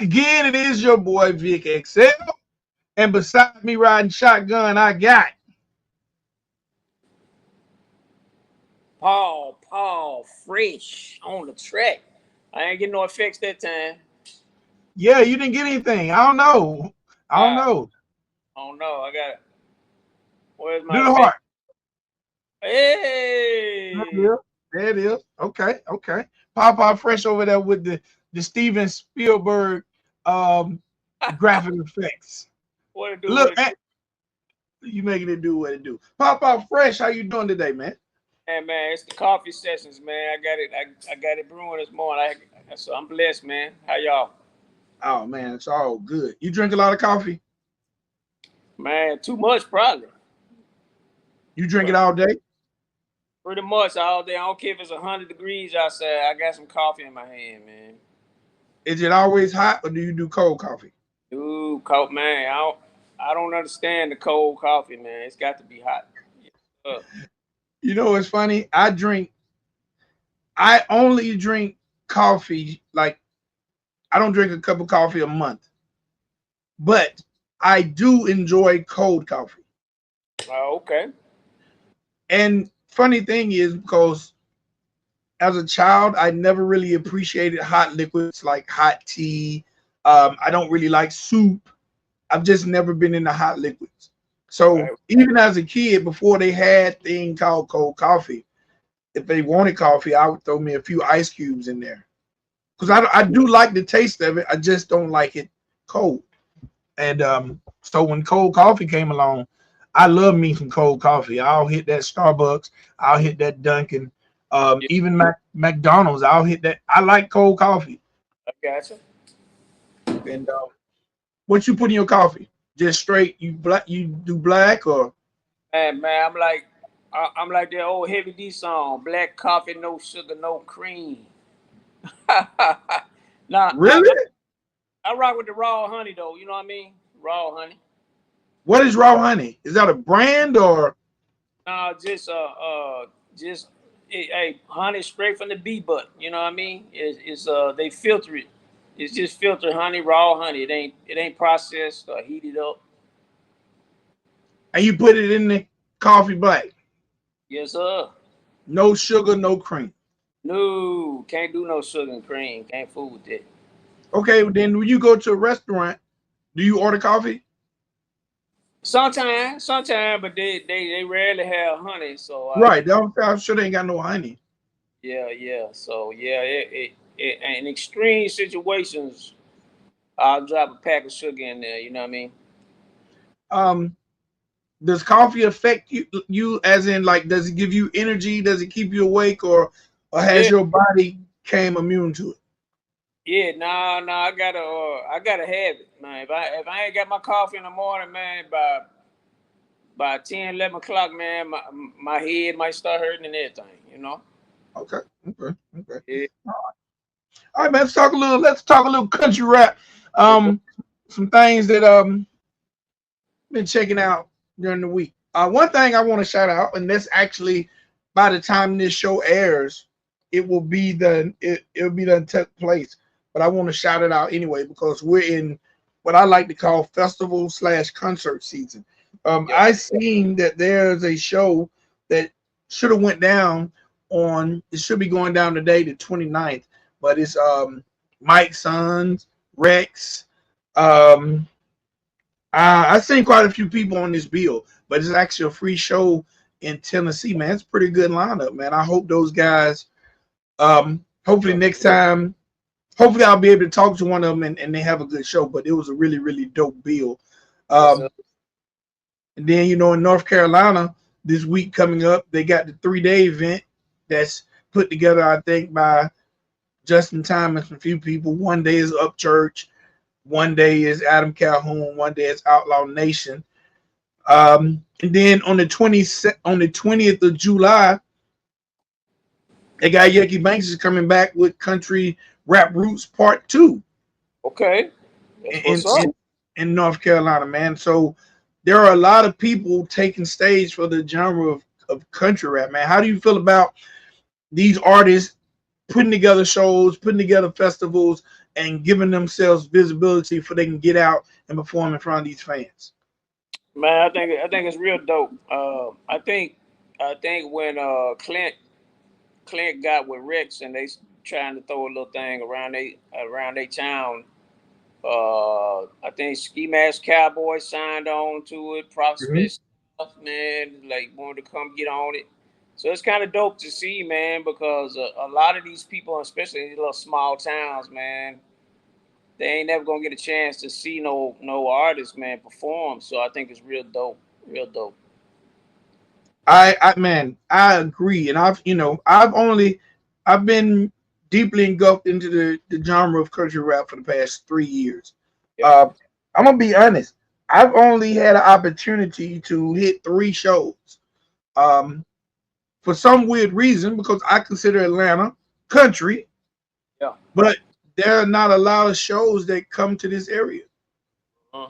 back again. It is your boy VicXL. And beside me riding shotgun, I got. Paul, fresh on the track. I ain't getting no effects that time. Yeah, you didn't get anything. I don't know. I don't Ah, know. I don't know. I got it. Where's my Do the effect? heart. There it Hey, is. There it is. Okay. Papa Fresh over there with the Steven Spielberg um graphic effects. what it do? What Look it do? at you making it do what it do. Papa Fresh, how you doing today, man? Man, it's the coffee sessions, man. I got it. I got it brewing this morning. So I'm blessed, man. How y'all? Oh man, it's all good. You drink a lot of coffee? Man, too much probably, You drink it but all day? pretty much all day. I don't care if it's 100 degrees outside. I got some coffee in my hand, man. Is it always hot or do you do cold coffee? Dude, man. I don't understand the cold coffee, man. It's got to be hot. Yeah. You know what's funny? I only drink coffee, like I don't drink a cup of coffee a month, but I do enjoy cold coffee. Oh, okay. And funny thing is because as a child, I never really appreciated hot liquids like hot tea. I don't really like soup. I've just never been into hot liquids. So Right. even as a kid, before they had thing called cold coffee, if they wanted coffee, I would throw me a few ice cubes in there because I do like the taste of it. I just don't like it cold. And so when cold coffee came along, I love me some cold coffee. I'll hit that Starbucks. I'll hit that Dunkin'. Yeah, Even McDonald's. I'll hit that. I like cold coffee. I gotcha. And what you put in your coffee? Just straight you black? You do black or Man, I'm like that old Heavy D song, black coffee, no sugar, no cream. Nah, really? I rock with the raw honey though. You know what I mean? Raw honey. What is raw honey? Is that a brand or Nah, just honey straight from the bee bud. You know what I mean? It's they filter it. It's just filtered honey, raw honey. It ain't processed or heated up. and you put it in the coffee black? Yes, sir. No sugar, no cream. No, can't do no sugar and cream. Can't fool with that. Okay, then when you go to a restaurant, do you order coffee? Sometimes, but they rarely have honey. So Right. I'm sure they ain't got no honey. yeah. So yeah, in extreme situations, I'll drop a pack of sugar in there. You know what I mean? Um, does coffee affect you as in like does it give you energy? Does it keep you awake or has Yeah, your body came immune to it? yeah. Nah. I gotta have it, man. If I ain't got my coffee in the morning, man, by 10, 11 o'clock, man, my head might start hurting and everything. You know? Okay. Yeah. All right, man. Let's talk a little country rap. Let's go. Um, some things that been checking out during the week. One thing I want to shout out, and this actually by the time this show airs, it'll be done took place. But I want to shout it out anyway because we're in what I like to call festival slash concert season. Yep. I seen that there's a show that should have went down on it should be going down today, the 29th, but it's Mike Sons, Rex, um, I've seen quite a few people on this bill, but it's actually a free show in Tennessee, man. It's a pretty good lineup, man. I hope those guys. Hopefully Sure. next time, hopefully I'll be able to talk to one of them and they have a good show. But it was a really dope bill. Yes, sir. Um, and then in North Carolina this week coming up, they got the 3-day event that's put together, I think, by Justin Time and some few people. One day is Up Church, one day is Adam Calhoun, one day is Outlaw Nation. And then on the 20th of July, they got Yucky Banks is coming back with Country Rap Roots Part 2 Okay. That's in, what's up. in, in North Carolina, man. So there are a lot of people taking stage for the genre of country rap, man. How do you feel about these artists putting together shows, putting together festivals, and giving themselves visibility for they can get out and perform in front of these fans. Man, I think it's real dope. I think when Clint got with Rex and they trying to throw a little thing around they town. I think Ski Mask Cowboy signed on to it. Mm-hmm. Prospect stuff, man, like wanted to come get on it. So it's kind of dope to see, man, because a lot of these people, especially in these little small towns, man, they ain't never gonna get a chance to see no artist, man, perform. So I think it's real dope, real dope. I agree, and I've been deeply engulfed into the genre of country rap for the past 3 years. Yeah. Uh, I'm gonna be honest. I've only had an opportunity to hit 3 shows. Um, for some weird reason, because I consider Atlanta country, Yeah. but there are not a lot of shows that come to this area, Uh,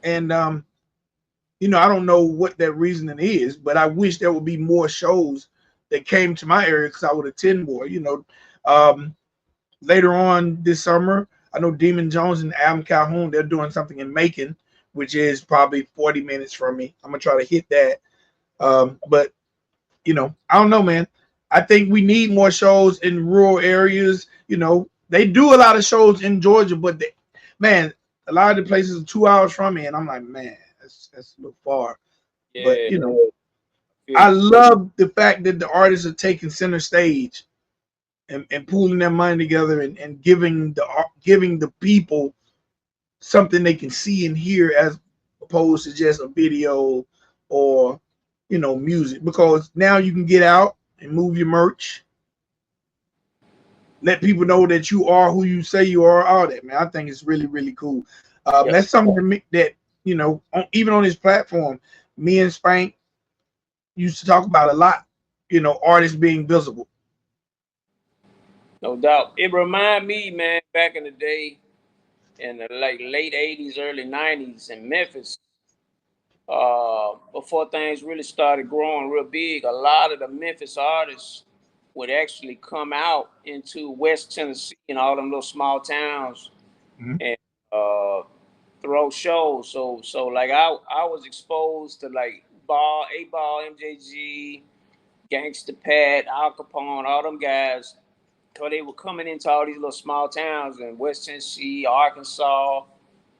and I don't know what that reasoning is, but I wish there would be more shows that came to my area because I would attend more. Um, later on this summer, I know Demon Jones and Adam Calhoun, they're doing something in Macon, which is probably 40 minutes from me. I'm gonna try to hit that. But I don't know, man. I think we need more shows in rural areas. They do a lot of shows in Georgia, but man, a lot of the places are 2 hours from me, and I'm like, man, that's a little far. But yeah. I Feel love the fact that the artists are taking center stage and pooling their money together and giving the people something they can see and hear as opposed to just a video or music, because now you can get out and move your merch, let people know that you are who you say you are, all that, man. I think it's really, really cool. yeah. That's something that even on this platform, me and Spank used to talk about a lot, artists being visible. No doubt. It remind me, man, back in the day, in the like late '80s, early '90s in Memphis, before things really started growing real big, a lot of the Memphis artists would actually come out into West Tennessee and all them little small towns Mhm. and uh, throw shows. So like I was exposed to like Ball, A Ball, MJG, Gangsta Pat, Al Capone, all them guys. Cause they were coming into all these little small towns in West Tennessee, Arkansas,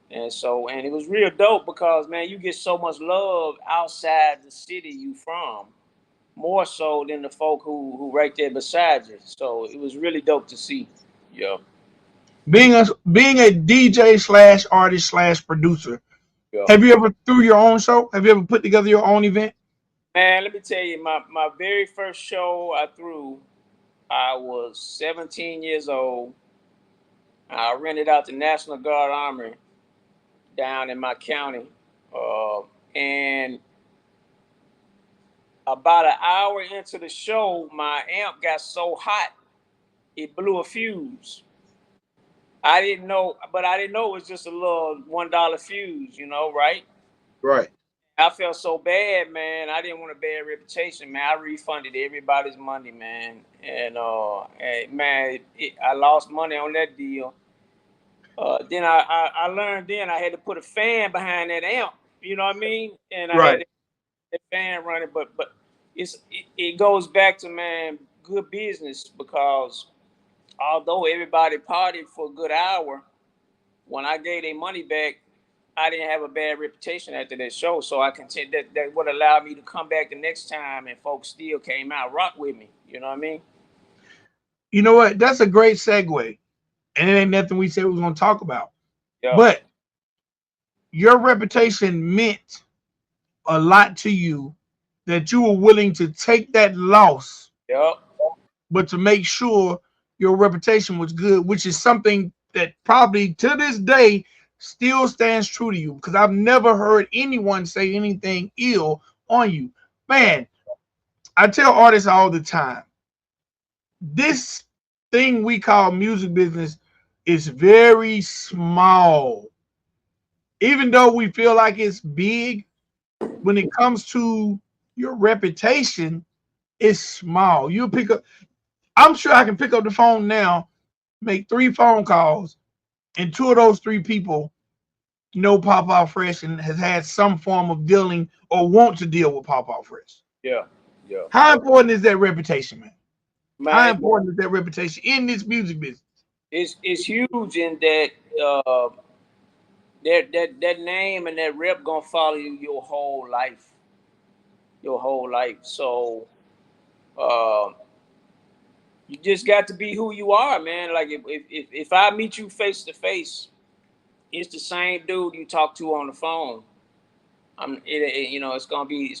and it was real dope because man, you get so much love outside the city you from, more so than the folk who right there beside you. So it was really dope to see. Yeah, Being a DJ slash artist slash producer, yeah. have you ever threw your own show? Have you ever put together your own event? Man, let me tell you, my very first show I threw, I was 17 years old. I rented out the National Guard Armory down in my county, and about an hour into the show, my amp got so hot it blew a fuse. I didn't know it was just a little $1 fuse, right? Right. I felt so bad, man. I didn't want a bad reputation, man. I refunded everybody's money, man, and man, I lost money on that deal. Then I learned then I had to put a fan behind that amp. You know what I mean? And I had Right. that fan running, but it goes back to man good business because although everybody partied for a good hour, when I gave their money back, I didn't have a bad reputation after that show. So I contend that would allow me to come back the next time and folks still came out rock with me. You know what I mean? You know what? That's a great segue. And it ain't nothing we said we was going to talk about. Yeah. But your reputation meant a lot to you, that you were willing to take that loss, Yep. but to make sure your reputation was good, which is something that probably to this day still stands true to you, because I've never heard anyone say anything ill on you. Man, I tell artists all the time, this thing we call music business is very small. Even though we feel like it's big, when it comes to your reputation, it's small. You pick up, I'm sure I can pick up the phone now make 3 phone calls, and 2 of those 3 people know Papa Fresh and has had some form of dealing or want to deal with Papa Fresh. Yeah, yeah, How important is that reputation, man? How man. important is that reputation in this music business? It's huge in that uh that name and that rep gonna follow you your whole life. So uh, you just got to be who you are, man. Like if I meet you face to face, it's the same dude you talk to on the phone. You know, it's gonna be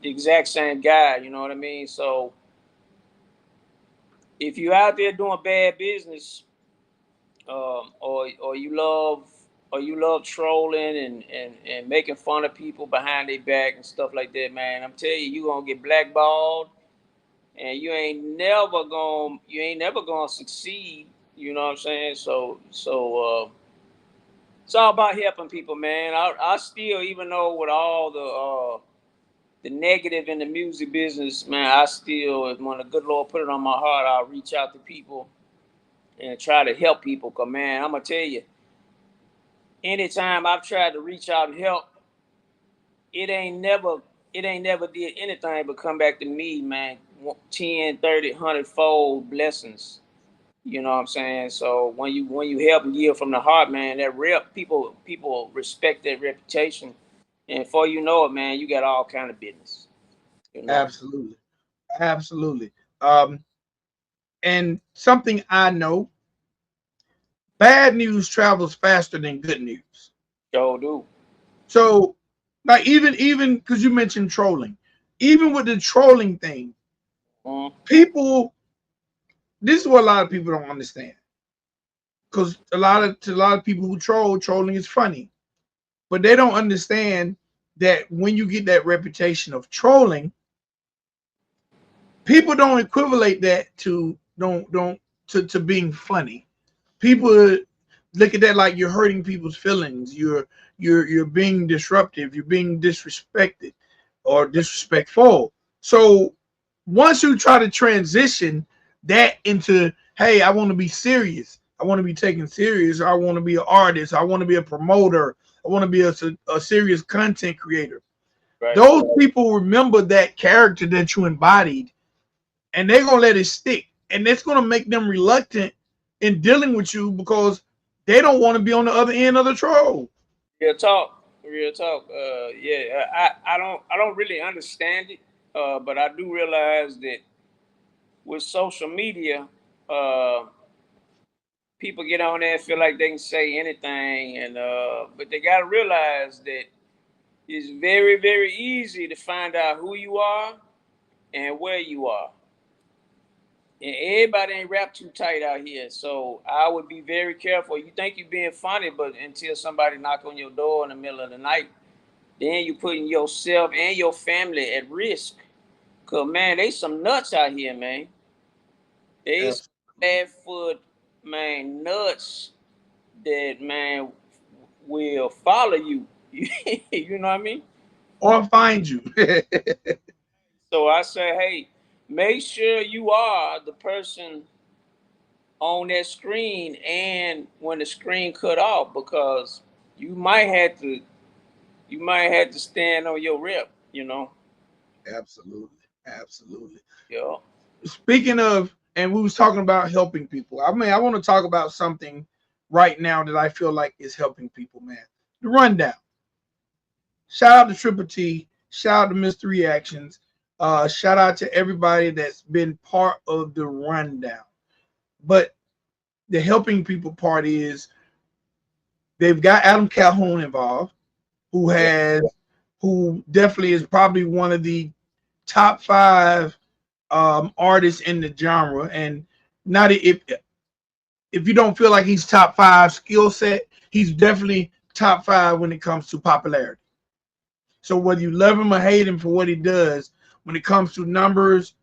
the exact same guy. You know what I mean? So if you out there doing bad business, or you love trolling and making fun of people behind their back and stuff like that, man, I'm telling you, you gonna get blackballed, and you ain't never gonna succeed. You know what I'm saying? It's all about helping people, man. I still, even though with all the negative in the music business, man, I still, when the good Lord put it on my heart, I'll reach out to people and try to help people. Cause man, I'm gonna tell you, anytime I've tried to reach out and help, it ain't never it ain't never did anything but come back to me, man. 10, 30, 100 fold blessings. You know what I'm saying? So when you help and give from the heart, man, that rep people respect that reputation. And before you know it, man, you got all kind of business. You know. Absolutely. Absolutely. Um, and something I know, bad news travels faster than good news. Sure do. So, like even because you mentioned trolling, even with the trolling thing, Mm, people, this is what a lot of people don't understand. Because a lot of people who trolling is funny, but they don't understand that when you get that reputation of trolling, people don't equivalent that to don't to being funny. People look at that like you're hurting people's feelings. You're being disruptive. You're being disrespected or disrespectful. So once you try to transition that into, hey, I want to be serious. I want to be taken serious. I want to be an artist. I want to be a promoter. I want to be a serious content creator. right. Those people remember that character that you embodied, and they're gonna let it stick, and it's gonna make them reluctant in dealing with you because they don't want to be on the other end of the troll. Real talk. Real talk. Yeah, I don't really understand it, but I do realize that with social media, uh, people get on there and feel like they can say anything, and but they got to realize that it's very, very easy to find out who you are and where you are. And everybody ain't wrapped too tight out here, so I would be very careful. You think you're being funny, but until somebody knock on your door in the middle of the night, then you putting yourself and your family at risk. Cause man, they some nuts out here, man. They some Absolutely. bad foot, man, nuts that man will follow you. You know what I mean? Or find you. So I say, hey, make sure you are the person on that screen and when the screen cut off, because you might have to stand on your rep, you know. Absolutely. Absolutely. Yeah. Speaking of, and we was talking about helping people. I mean, I want to talk about something right now that I feel like is helping people, man. The rundown. Shout out to Triple T. Shout out to Mr. Reactions. Shout out to everybody that's been part of the rundown. But the helping people part is they've got Adam Calhoun involved, who Yeah. has who definitely is probably one of the top 5 artists in the genre. And not if you don't feel like he's top 5 skill set, he's definitely top 5 when it comes to popularity. So whether you love him or hate him for what he does, when it comes to numbers,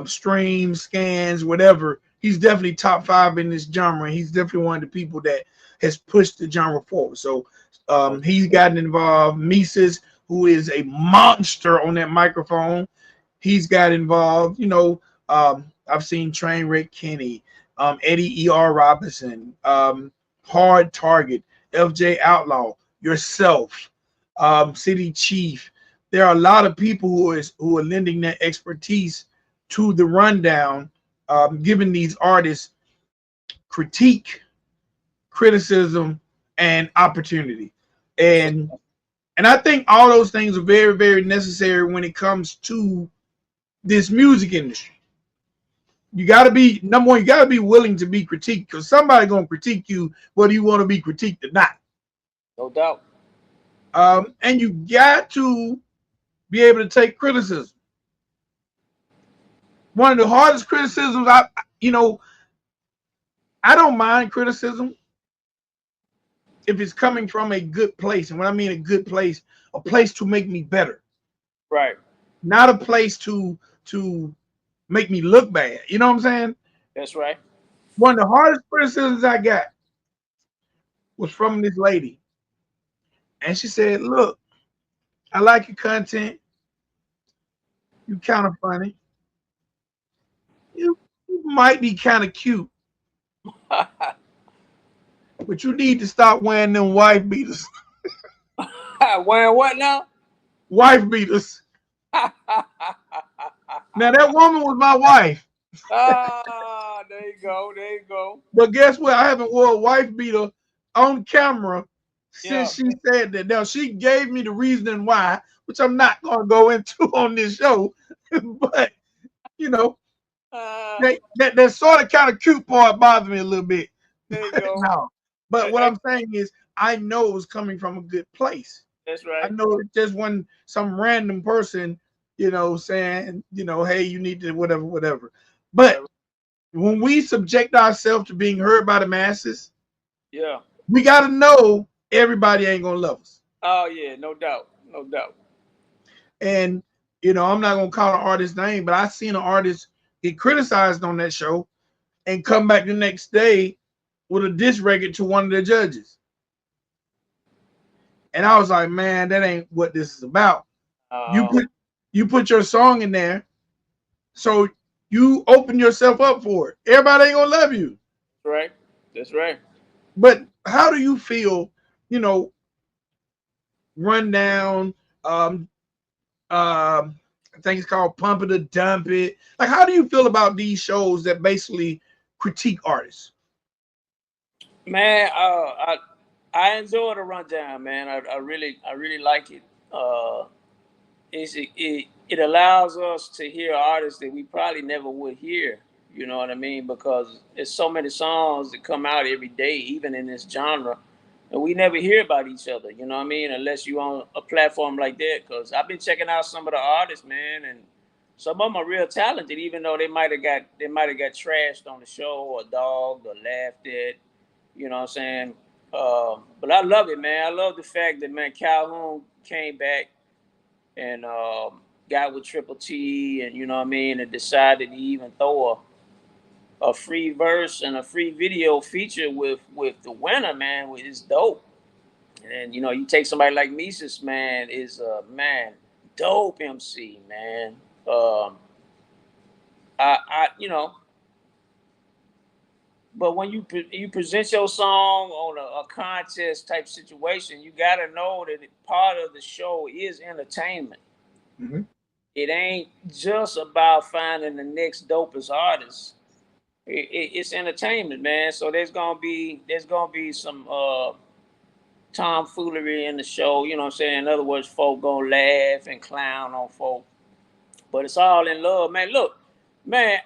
streams, scans, whatever, he's definitely top 5 in this genre. He's definitely one of the people that has pushed the genre forward. So he's gotten involved. Mises, who is a monster on that microphone, he's got involved. I've seen Trainwreck Kenny, Eddie E.R. Robinson, Hard Target, FJ Outlaw, yourself, City Chief. There are a lot of people who are lending their expertise to the rundown, giving these artists critique, criticism, and opportunity. And I think all those things are very, very necessary when it comes to this music industry. You got to be number one. You got to be willing to be critiqued because somebody's gonna critique you whether you want to be critiqued or not. No doubt. And you got to be able to take criticism. One of the hardest criticisms, I don't mind criticism if it's coming from a good place. And when I mean a place to make me better, Right. not a place to make me look bad. You know what I'm saying? That's right. One of the hardest criticisms I got was from this lady, and she said, "Look, I like your content. You kind of funny. You might be kind of cute, but you need to stop wearing them wife beaters. Wearing what now? Wife beaters." Now that woman was my wife, Ah, there you go. There you go. but guess what? I haven't wore a wife beater on camera Yeah. since she said that. Now she gave me the reasoning why, which I'm not gonna go into on this show, but you know, Uh, that sort of kind of cute part bothered me a little bit. there you go. No, but what Hey, I'm saying is, I know it was coming from a good place. that's I right. know it just wasn't some random person, saying, hey, you need to whatever, whatever. But when we subject ourselves to being heard by the masses, Yeah. we got to know everybody ain't gonna love us. Oh yeah, no doubt. No doubt. And I'm not gonna call an artist's name, but I seen an artist get criticized on that show and come back the next day with a diss record to one of the judges. And I was like, man, that ain't what this is about. You Uh, put you put your song in there, so you open yourself up for it. Everybody ain't gonna love you. right. That's right. But how do you feel, you know, rundown, um, I think it's called Pump It or Dump It. Like, how do you feel about these shows that basically critique artists? Man, I enjoy the rundown, man. I really like it. It allows us to hear artists that we probably never would hear. You know what I mean? Because there's so many songs that come out every day, even in this genre, and we never hear about each other. You know what I mean? Unless you on a platform like that. Because I've been checking out some of the artists, man, and some of them are real talented, even though they might have got trashed on the show or dogged or laughed at. You know what I'm saying? But I love it, man. I love the fact that man Calhoun came back and got with Triple T, and you know what I mean, and decided to even throw a free verse and a free video feature with the winner, man, which is dope. And you take somebody like Mises, man, is man, dope MC, man. Um, I but when you present your song on a contest type situation, you got to know that part of the show is entertainment. Mm-hmm. It ain't just about finding the next dopest artist. It's entertainment, man. So there's gonna be some tomfoolery in the show. You know what I'm saying? In other words, folk gonna laugh and clown on folk, but it's all in love, man. Look, man,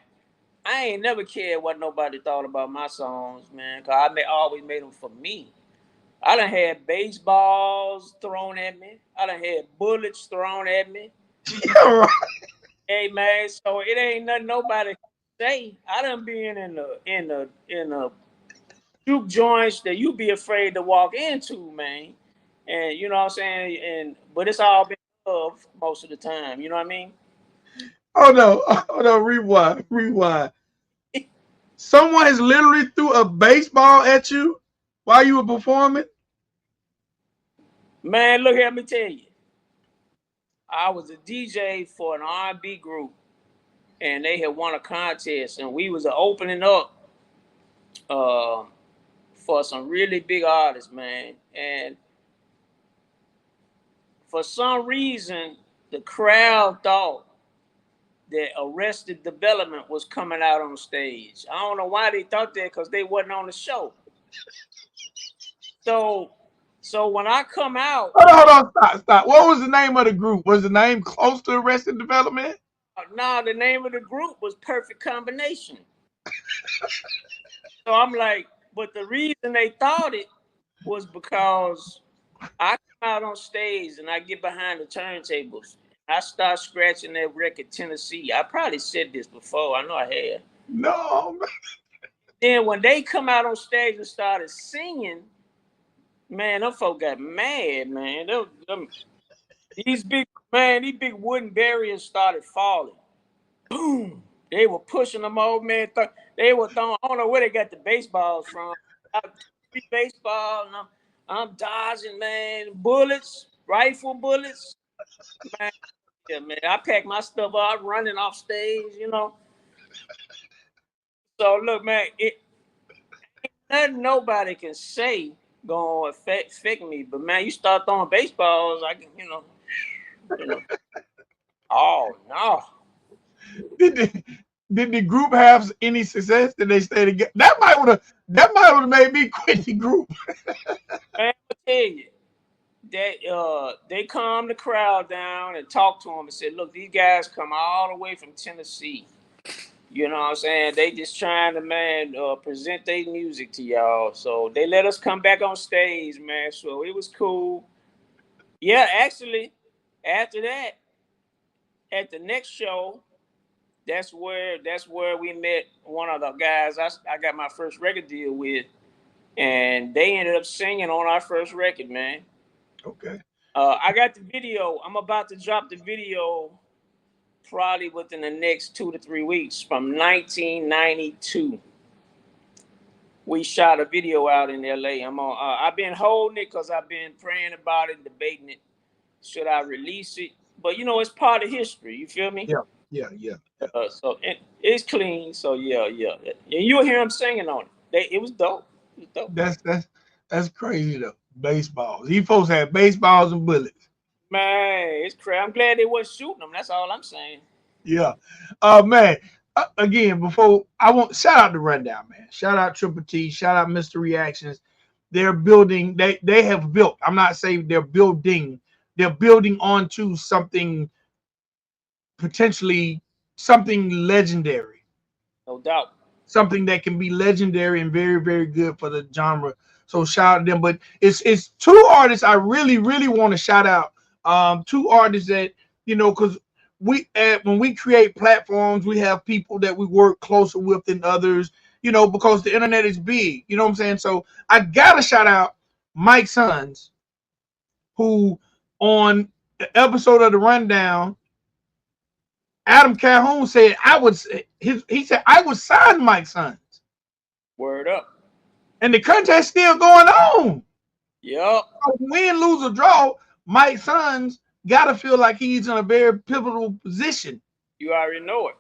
I ain't never cared what nobody thought about my songs, man. Cause always made them for me. I done had baseballs thrown at me. I done had bullets thrown at me. Yeah, right. Hey man, so it ain't nothing nobody can say. I done been in the juke joints that you be afraid to walk into, man. And you know what I'm saying? But it's all been love most of the time, you know what I mean? Oh no, oh no, rewind, rewind. Someone has literally threw a baseball at you while you were performing. Man, look here, let me tell you. I was a DJ for an R&B group, and they had won a contest, and we was opening up uh, for some really big artists, man. And for some reason, the crowd thought that Arrested Development was coming out on stage. I don't know why they thought that, because they wasn't on the show. So, so when I come out, Hold on, stop. What was the name of the group? Was the name close to Arrested Development? now the name of the group was Perfect Combination. So I'm like, but the reason they thought it was because I come out on stage and I get behind the turntables. I start scratching that record, Tennessee. I probably said this before. I know I have. No, man. Then when they come out on stage and started singing, man, them folk got mad, man. These big wooden barriers started falling. Boom. They were pushing them over, man. They were throwing. I don't know where they got the baseballs from. I took 3 baseballs, and I'm dodging, man. Bullets, rifle bullets, man. Yeah, man. I packed my stuff up, running off stage, you know. So look, man, it nothing nobody can say gonna affect me. But man, you start throwing baseballs, I can, you know. Oh no. Did the group have any success? Did they stay together? That might have made me quit the group. Man, I tell you, they calmed the crowd down and talked to them and said, look, these guys come all the way from Tennessee. You know what I'm saying? They just trying to, man, present their music to y'all. So they let us come back on stage, man. So it was cool. Yeah, actually, after that, at the next show, that's where we met one of the guys I got my first record deal with, and they ended up singing on our first record, man. Okay. I got the video. I'm about to drop the video probably within the next 2 to 3 weeks from 1992. We shot a video out in LA. I've been holding it because I've been praying about it, debating it. Should I release it? But it's part of history. You feel me? Yeah. So it's clean. So yeah. You'll hear him singing on it. It was dope. It was dope. That's crazy though. Baseballs. These folks had baseballs and bullets. Man, it's crazy. I'm glad they wasn't shooting them. That's all I'm saying. Yeah. Man. Again, before I want shout out the rundown, man. Shout out Triple T. Shout out Mr. Reactions. They're building. They have built. I'm not saying they're building. They're building onto something potentially something legendary. No doubt. Something that can be legendary and very, very good for the genre. So shout out to them. But it's two artists I really, really want to shout out. Two artists that because when we create platforms, we have people that we work closer with than others. Because the internet is big. You know what I'm saying? So I gotta shout out Mike Sons, who on the episode of the Rundown, Adam Calhoun said he said I would sign Mike Sons. Word up. And the contest still going on. Yep. Win, lose, or draw, Mike Sons gotta feel like he's in a very pivotal position. You already know it.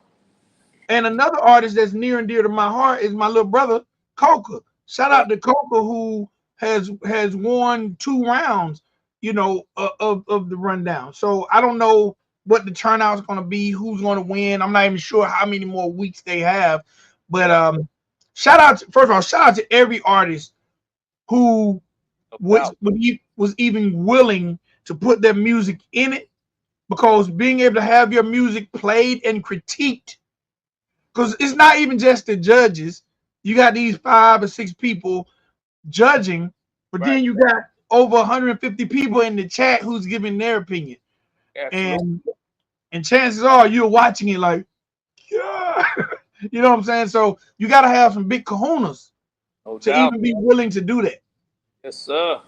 And another artist that's near and dear to my heart is my little brother, Coca. Shout out to Coca, who has won 2 rounds, of the Rundown. So I don't know what the turnout is going to be, who's going to win. I'm not even sure how many more weeks they have. But first of all, shout out to every artist who was even willing to put their music in it, because being able to have your music played and critiqued, because it's not even just the judges. You got these 5 or 6 people judging, but then you got over 150 people in the chat who's giving their opinion. And chances are you're watching it like, yeah. You know what I'm saying? So you got to have some big kahunas to even be willing to do that. Yes, sir.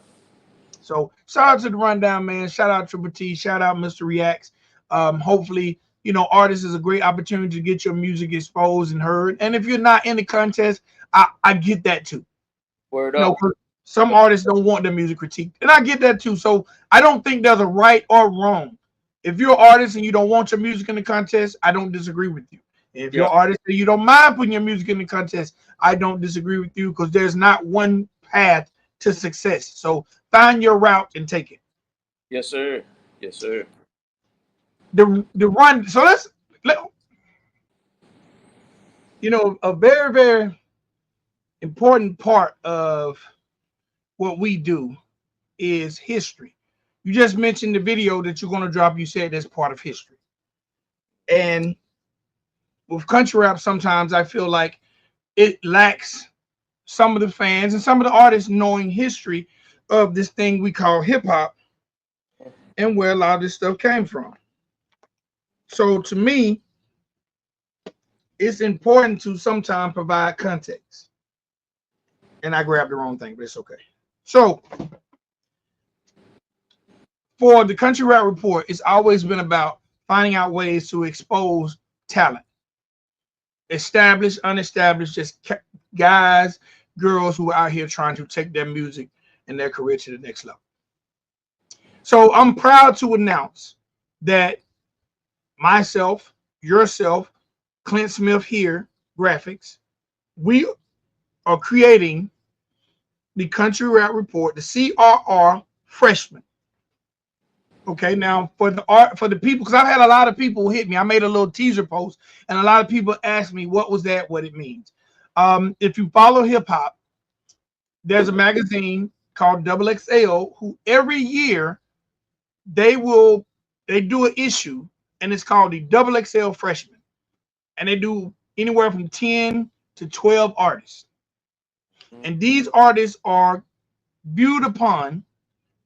So shout out to the Rundown, man. Shout out Triple T. Shout out Mr. Reacts. Hopefully, artists is a great opportunity to get your music exposed and heard. And if you're not in the contest, I get that too. Word up. Some artists don't want their music critiqued, and I get that too. So I don't think there's a right or wrong. If you're an artist and you don't want your music in the contest, I don't disagree with you. If Yeah. your artist you don't mind putting your music in the contest, I don't disagree with you because there's not one path to success. So find your route and take it. Yes, sir. Yes, sir. The run. So let a very very important part of what we do is history. You just mentioned the video that you're going to drop. You said that's part of history. And with country rap, sometimes I feel like it lacks some of the fans and some of the artists knowing history of this thing we call hip hop and where a lot of this stuff came from. So to me, it's important to sometimes provide context. And I grabbed the wrong thing, but it's okay. So for the Country Rap Report, it's always been about finding out ways to expose talent, established, unestablished, just guys, girls who are out here trying to take their music and their career to the next level. So I'm proud to announce that myself, yourself, Clint Smith here, graphics, we are creating the Country Rap Report, the CRR Freshman. Okay, now for the people, because I've had a lot of people hit me. I made a little teaser post, and a lot of people asked me what was that, what it means. If you follow hip hop, there's a magazine called VicXL who every year they do an issue, and it's called the VicXL Freshman, and they do anywhere from 10 to 12 artists, and these artists are viewed upon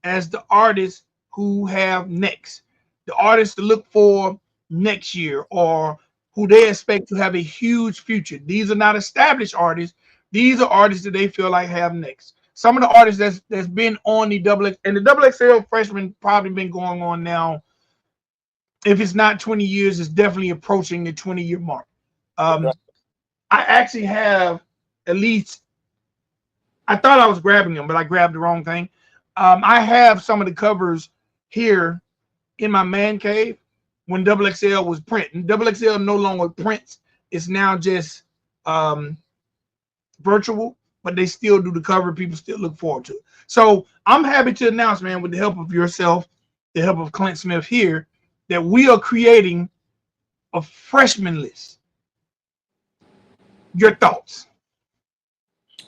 as the artists who have next, the artists to look for next year, or who they expect to have a huge future. These are not established artists. These are artists that they feel like have next. Some of the artists that's been on the double X, and the double XL freshman probably been going on now. If it's not 20 years, it's definitely approaching the 20-year mark. Um, Right. I actually have at least, I thought I was grabbing them, but I grabbed the wrong thing. I have some of the covers here in my man cave when Double XL was printing. Double XL no longer prints. It's now just virtual, but they still do the cover. People still look forward to it. So I'm happy to announce, man, with the help of yourself, the help of Clint Smith here, that we are creating a freshman list. Your thoughts?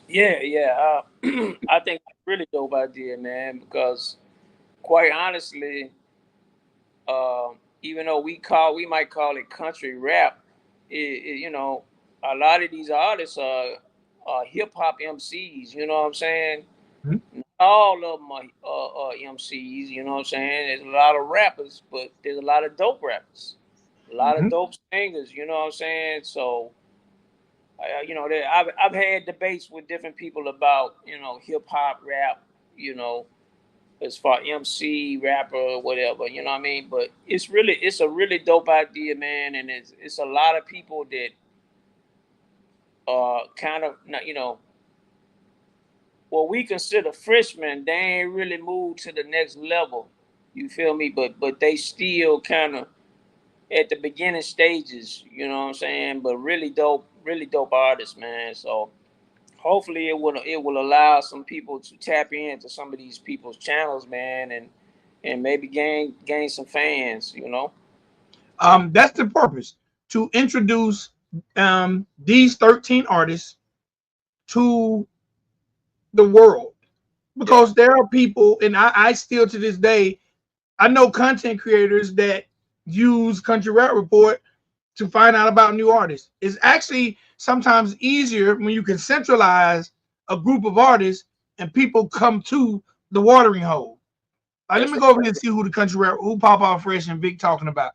Yeah, yeah. I think it's a really dope idea, man, because quite honestly, even though we might call it country rap, a lot of these artists are hip hop MCs. You know what I'm saying? Mhm. Not all of them are MCs. You know what I'm saying? There's a lot of rappers, but there's a lot of dope rappers, a lot of Mhm. dope singers. You know what I'm saying? So, I've had debates with different people about hip hop rap. You know, as far MC rapper or whatever, you know what I mean. But it's a really dope idea, man, and it's a lot of people that kind of what we consider freshmen. They ain't really moved to the next level. You feel me? But they still kind of at the beginning stages. You know what I'm saying? But really dope artists, man. So hopefully it will allow some people to tap into some of these people's channels, man, and maybe gain some fans, you know. That's the purpose, to introduce these 13 artists to the world, Yeah, because there are people, and I still to this day, I know content creators that use Country Rap Report to find out about new artists. It's actually sometimes easier when you can centralize a group of artists and people come to the watering hole. Let that's me right, go over here and see who the country rap, who Pop Out Fresh and Vic talking about,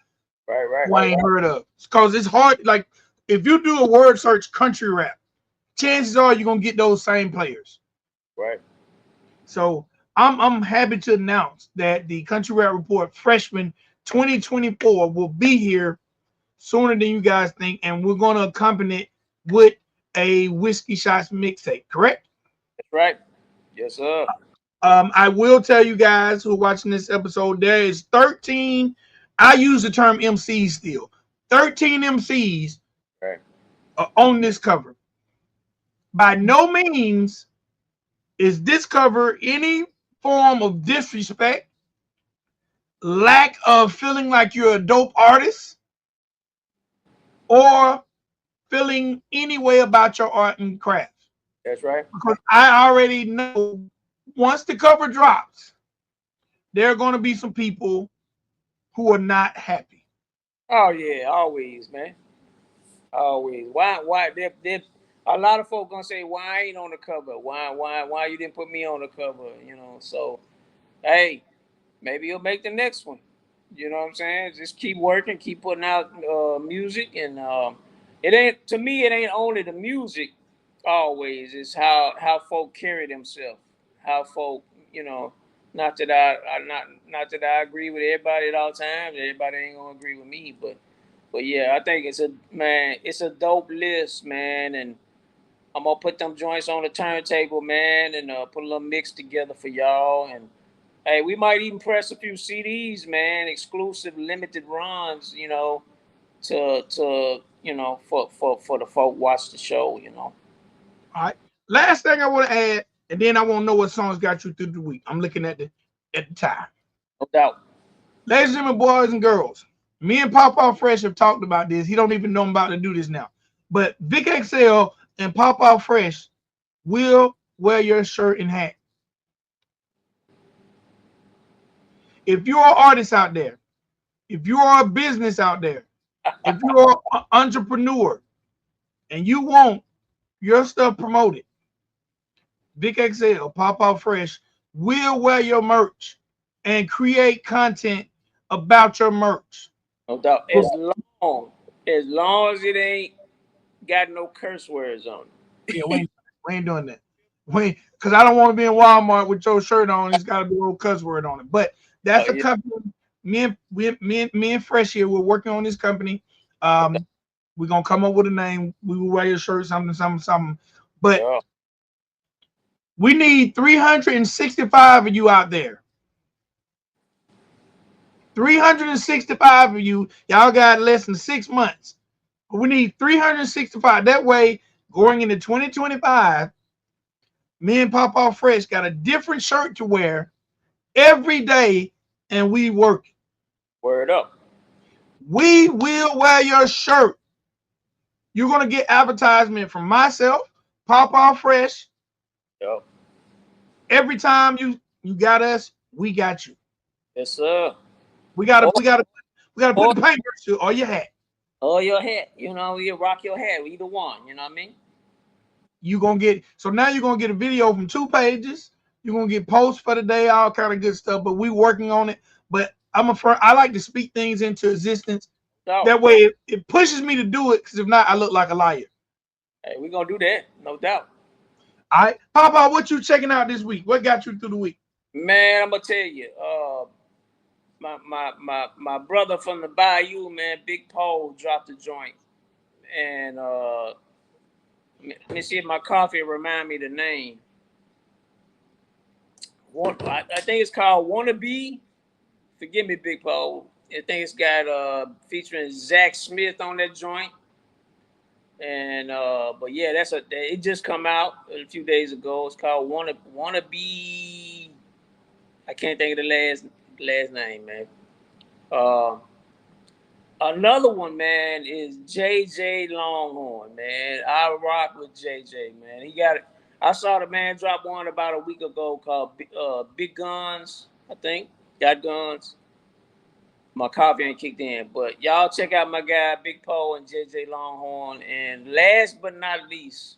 right, who I ain't heard of. Because it's hard. Like, if you do a word search country rap, chances are you're gonna get those same players. right. So I'm happy to announce that the Country Rap Report Freshman 2024 will be here sooner than you guys think, and we're gonna accompany it with a whiskey shots mixtape. Correct? That's right. Yes, sir. I will tell you guys who are watching this episode, there is 13. I use the term MCs still. 13 MCs Right. on this cover. By no means is this cover any form of disrespect, lack of feeling like you're a dope artist, or feeling any way about your art and craft. That's right. Because I already know once the cover drops, there are going to be some people who are not happy. Oh yeah, always, man. Always. Why? They a lot of folk gonna say, "Why I ain't on the cover? Why you didn't put me on the cover?" You know. So, hey, maybe you'll make the next one. You know what I'm saying? Just keep working, keep putting out music, and it ain't to me. It ain't only the music. Always, it's how folk carry themselves. How folk, you know. Not that not that I agree with everybody at all times. Everybody ain't gonna agree with me, but yeah, I think it's a dope list, man, and I'm gonna put them joints on the turntable, man, and put a little mix together for y'all. And hey, we might even press a few CDs, man, exclusive, limited runs, for the folk watch the show, All right. Last thing I want to add, and then I want to know what songs got you through the week. I'm looking at the time. No doubt. Ladies and gentlemen, boys and girls, me and Papa Fresh have talked about this. He don't even know I'm about to do this now. But VicXL and Papa Fresh will wear your shirt and hat. If you're an artist out there, if you are a business out there, if you're an entrepreneur and you want your stuff promoted, VicXL, Papa Fresh will wear your merch and create content about your merch. No doubt. As long as it ain't got no curse words on Yeah, it. we ain't doing that. Because I don't want to be in Walmart with your shirt on. It's got to be a little cuss word on it. But Oh that's a yeah. company. Me and Fresh here. We're working on this company. No doubt. We're gonna come up with a name. We will wear your shirt, something, something, something. But Yeah. we need 365 of you out there. 365 of you. Y'all got less than 6 months. But we need 365. That way, going into 2025, me and Papa Fresh got a different shirt to wear every day, and we work. Word up. We will wear your shirt. You're gonna get advertisement from myself, Papa Fresh. Yep. Every time you got us, we got you. Yes, sir. We gotta Or, we gotta we gotta put or, the paintbrush to or your hat. or your hat. You rock your hat. Either one. You know what I mean? You gonna get so now you're gonna get a video from 2 pages. You're gonna get posts for the day, all kind of good stuff. But we working on it. But I like to speak things into existence. So, That way it pushes me to do it. Because if not, I look like a liar. hey, we gonna do that. No doubt. All right, Papa, what you checking out this week? What got you through the week? Man, I'm gonna tell you. My brother from the Bayou, man, Big Paul dropped a joint, and let me see if my coffee remind me the name. I think it's called Wannabe. Forgive me, Big Paul. I think it's got featuring Zach Smith on that joint. And but yeah, it just come out a few days ago. It's called Wanna Be. I can't think of the last name, man. Uh, Another one, man, is JJ Longhorn, man. I rock with JJ, man. He got it. I saw the man drop one about a week ago called Big Guns, I think. Got guns. My coffee ain't kicked in, but y'all check out my guy Big Poe and JJ Longhorn. And last but not least,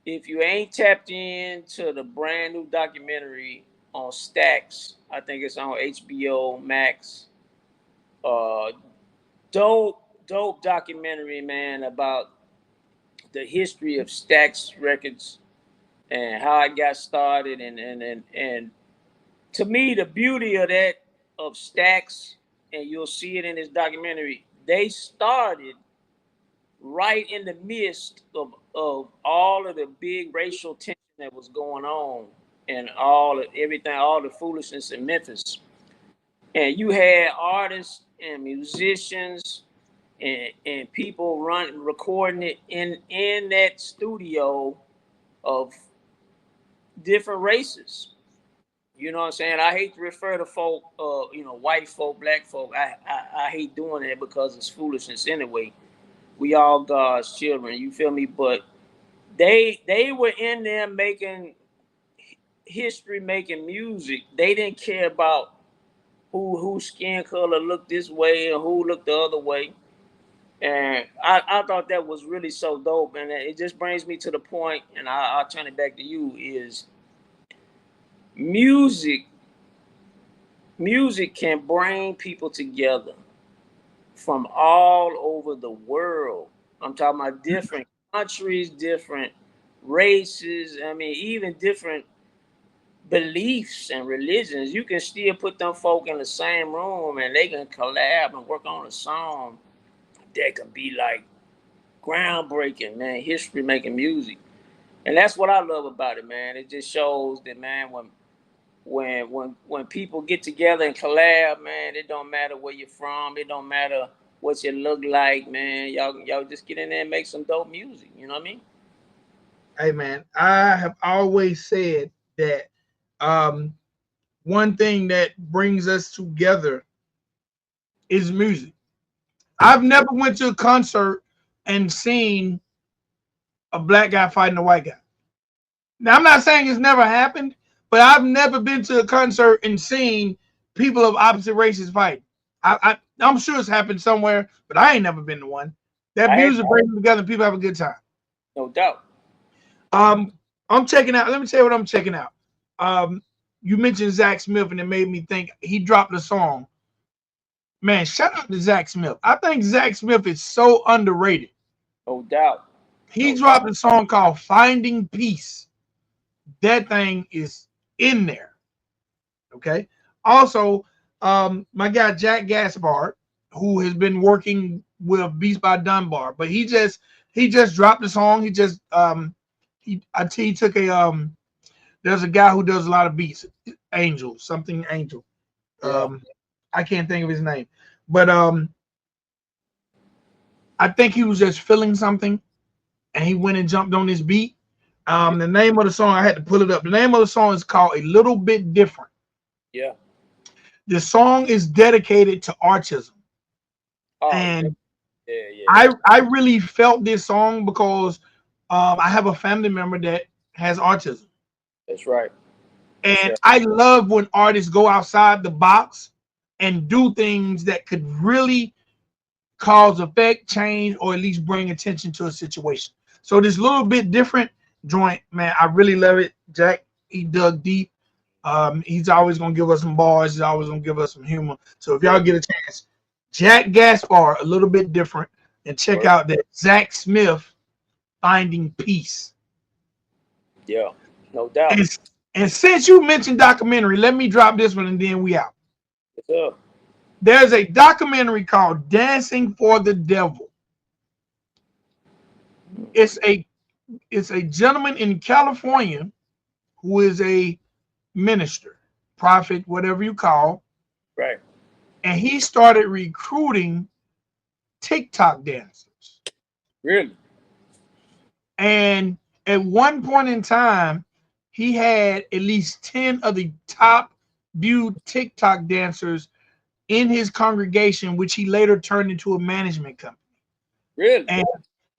if you ain't tapped into the brand new documentary on Stacks, I think it's on HBO Max. Uh, dope documentary, man, about the history of Stax Records and how it got started, and to me, the beauty of that of Stax, and you'll see it in this documentary. They started right in the midst of all of the big racial tension that was going on, and everything, all the foolishness in Memphis. And you had artists and musicians and people recording it in that studio of different races. You know what I'm saying? I hate to refer to folk, white folk, black folk. I hate doing that because it's foolishness anyway. We all God's children. You feel me? But they were in there making history, making music. They didn't care about whose skin color looked this way and who looked the other way. And I thought that was really so dope. And it just brings me to the point, and I'll turn it back to you, is music. Music can bring people together from all over the world. I'm talking about different countries, different races. I mean, even different beliefs and religions. You can still put them folk in the same room and they can collab and work on a song that can be like groundbreaking, man. History making music, and that's what I love about it, man. It just shows that, man, when people get together and collab, man, it don't matter where you're from, it don't matter what you look like, man. Y'all just get in there and make some dope music. You know what I mean? Hey man, I have always said that um, one thing that brings us together is music. I've never went to a concert and seen a black guy fighting a white guy. Now I'm not saying it's never happened, but I've never been to a concert and seen people of opposite races fight. I'm sure it's happened somewhere, but I ain't never been to one. That I had music brings them together and people have a good time. no doubt. Um, I'm checking out. Let me tell you what I'm checking out. Um, you mentioned Zach Smith, and it made me think he dropped a song. Man, shout out to Zach Smith. I think Zach Smith is so underrated. No doubt. He No doubt. dropped a song called "Finding Peace." That thing is in there. Okay. Also, my guy Jack Gaspard, who has been working with Beats by Dunbar, but he just dropped a song. He took a there's a guy who does a lot of beats, Angel, something Angel. Yeah. Um, I can't think of his name, but I think he was just feeling something, and he went and jumped on this beat. The name of the song, I had to pull it up. The name of the song is called "A Little Bit Different." Yeah. The song is dedicated to autism, Oh yeah. and Yeah. Yeah. I really felt this song because I have a family member that has autism, That's right. That's and right. I love when artists go outside the box and do things that could really cause effect, change, or at least bring attention to a situation. So this little bit different joint, man, I really love it. Jack, he dug deep. He's always gonna give us some bars. He's always gonna give us some humor. So if y'all Yeah. get a chance, Jack Gaspar, a little bit different, and check Word. out that Zach Smith, Finding Peace. Yeah. No doubt. And and since you mentioned documentary, let me drop this one and then we out. What's up? There's a documentary called Dancing for the Devil. It's a it's a gentleman in California who is a minister, prophet, whatever you call, Right. and he started recruiting TikTok dancers. Really. And at one point in time, he had at least 10 of the top viewed TikTok dancers in his congregation, which he later turned into a management company. Really. And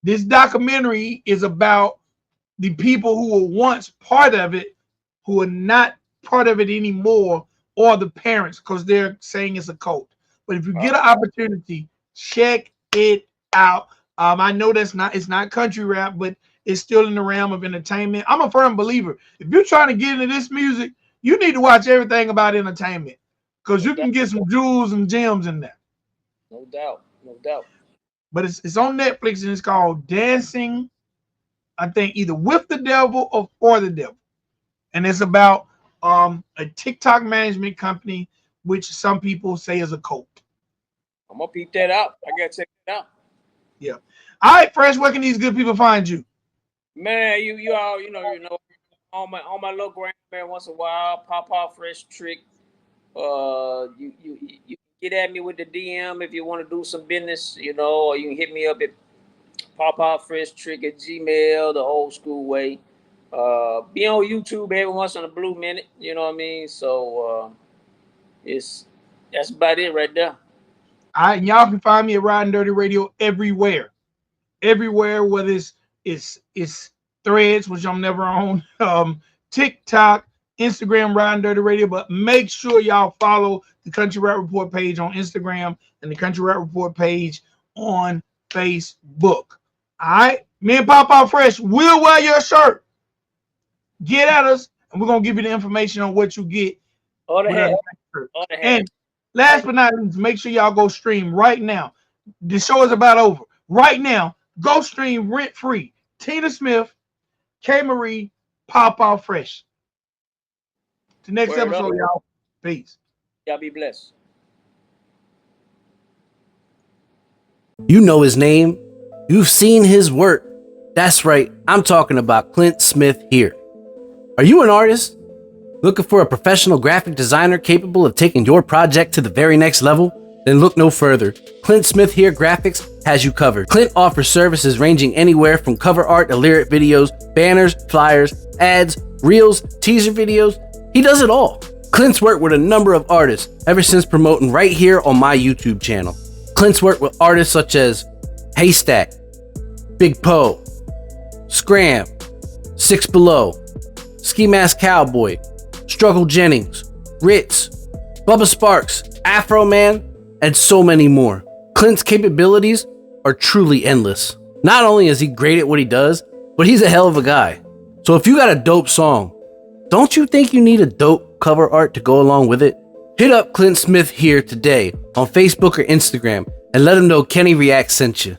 this documentary is about the people who were once part of it, who are not part of it anymore, or the parents, because they're saying it's a cult. But if you Wow. get an opportunity, check it out. I know it's not country rap, but it's still in the realm of entertainment. I'm a firm believer. If you're trying to get into this music, you need to watch everything about entertainment because No you doubt. can get some jewels and gems in there. No doubt. No doubt. But it's on Netflix and it's called Dancing, I think either with the devil or for the devil. And it's about a TikTok management company, which some people say is a cult. I'm gonna peep that out. I gotta check it out. Yeah. All right, Fresh, where can these good people find you? Man, you all on my little gram, man, once in a while, pop off fresh trick. You can get at me with the DM if you want to do some business, you know, or you can hit me up at popopfreshtrick@gmail, the old school way. Be on YouTube every once in a blue minute, you know what I mean? So it's that's about it right there. And y'all can find me at Riding Dirty Radio everywhere, whether it's Threads, which I'm never on, TikTok, Instagram, Riding Dirty Radio. But make sure y'all follow the Country Rap Report page on Instagram and the Country Rap Report page on Facebook. All right, me and Pop Fresh will wear your shirt. Get at us, and we're gonna give you the information on what you get. Or the hat. And last but not least, make sure y'all go stream right now. The show is about over. Right now, go stream rent free. Tina Smith, K. Marie, Pop Fresh. The next episode, y'all. Peace. Y'all be blessed. You know his name. You've seen his work. That's right. I'm talking about Clint Smith here. Are you an artist? Looking for a professional graphic designer capable of taking your project to the very next level? Then look no further. Clint Smith Here Graphics has you covered. Clint offers services ranging anywhere from cover art to lyric videos, banners, flyers, ads, reels, teaser videos. He does it all. Clint's worked with a number of artists ever since promoting right here on my YouTube channel. Clint's worked with artists such as Haystack, Big Poe, Scram, Six Below, Ski Mask Cowboy, Struggle Jennings, Ritz, Bubba Sparks, Afro Man, and so many more. Clint's capabilities are truly endless. Not only is he great at what he does, but he's a hell of a guy. So if you got a dope song, don't you think you need a dope cover art to go along with it? Hit up Clint Smith Here today on Facebook or Instagram and let him know Kenny Reacts sent you.